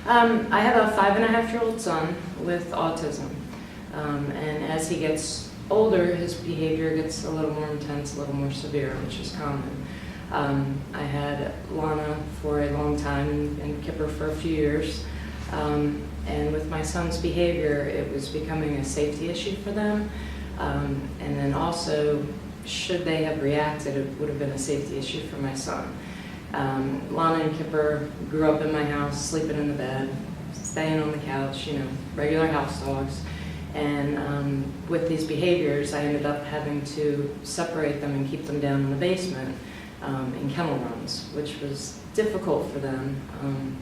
I have a 5.5-year-old son with autism, and as he gets older, his behavior gets a little more intense, a little more severe, which is common. I had Lana for a long time and Kipper for a few years, and with my son's behavior, it was becoming a safety issue for them, and then also, should they have reacted, it would have been a safety issue for my son. Lana and Kipper grew up in my house, sleeping in the bed, staying on the couch, regular house dogs. And with these behaviors, I ended up having to separate them and keep them down in the basement in kennel runs, which was difficult for them.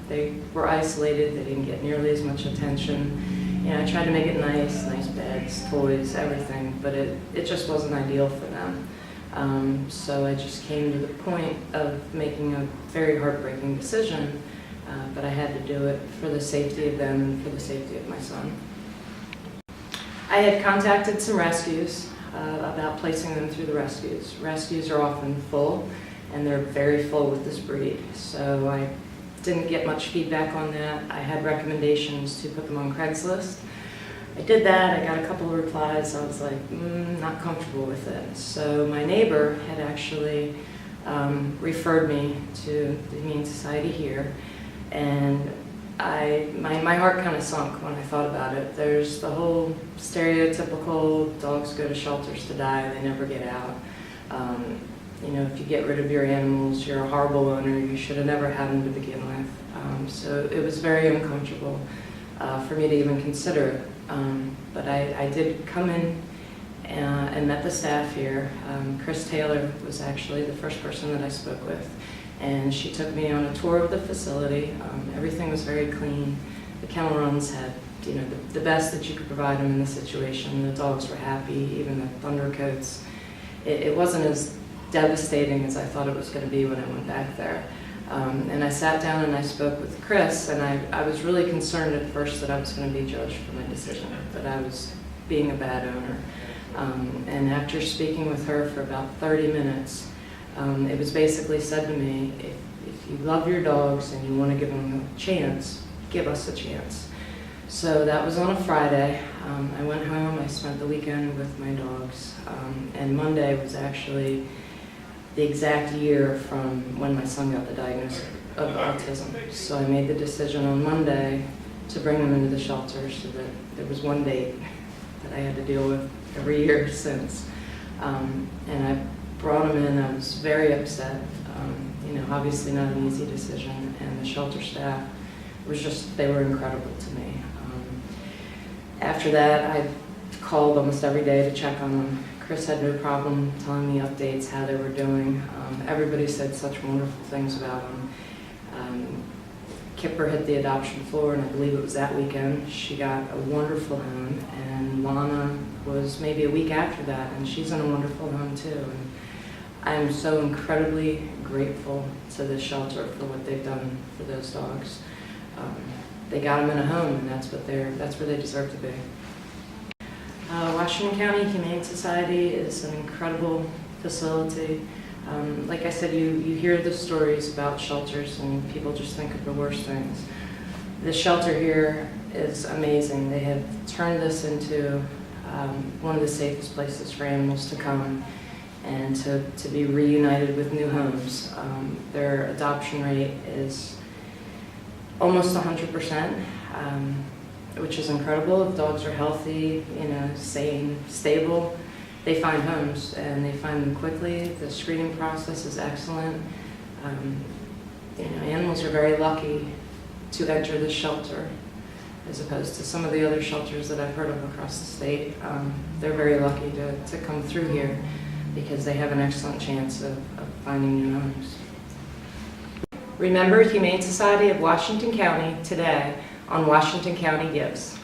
They were isolated, they didn't get nearly as much attention. I tried to make it nice beds, toys, everything, but it just wasn't ideal for them. So I just came to the point of making a very heartbreaking decision, but I had to do it for the safety of them and for the safety of my son. I had contacted some rescues about placing them through the rescues. Rescues are often full, and they're very full with this breed, so I didn't get much feedback on that. I had recommendations to put them on Craigslist. I did that, I got a couple of replies, I was like, not comfortable with it. So my neighbor had actually referred me to the Humane Society here, and my heart kind of sunk when I thought about it. There's the whole stereotypical dogs go to shelters to die, they never get out. If you get rid of your animals, you're a horrible owner, you should have never had them to begin with. So it was very uncomfortable for me to even consider it. But I did come in and met the staff here. Chris Taylor was actually the first person that I spoke with, and she took me on a tour of the facility. Everything was very clean. The kennel runs had the best that you could provide them in the situation. The dogs were happy, even the thunder coats. It wasn't as devastating as I thought it was going to be when I went back there. And I sat down and I spoke with Chris, and I was really concerned at first that I was going to be judged for my decision, that I was being a bad owner. And after speaking with her for about 30 minutes, it was basically said to me, if you love your dogs and you want to give them a chance, give us a chance. So that was on a Friday. I went home, I spent the weekend with my dogs, and Monday was actually the exact year from when my son got the diagnosis of autism. So I made the decision on Monday to bring them into the shelter, so that there was one date that I had to deal with every year since. And I brought them in. I was very upset. Obviously not an easy decision, and the shelter staff they were incredible to me. After that, I called almost every day to check on them. Chris had no problem telling me updates, how they were doing. Everybody said such wonderful things about them. Kipper hit the adoption floor, and I believe it was that weekend. She got a wonderful home, and Lana was maybe a week after that, and she's in a wonderful home too. And I am so incredibly grateful to this shelter for what they've done for those dogs. They got them in a home, and that's where they deserve to be. Washington County Humane Society is an incredible facility. Like I said, you hear the stories about shelters and people just think of the worst things. The shelter here is amazing. They have turned this into one of the safest places for animals to come and to be reunited with new homes. Their adoption rate is almost 100%. Which is incredible. If dogs are healthy, sane, stable, they find homes, and they find them quickly. The screening process is excellent. Animals are very lucky to enter this shelter, as opposed to some of the other shelters that I've heard of across the state. They're very lucky to come through here because they have an excellent chance of finding new homes. Remember Humane Society of Washington County today on Washington County Gives.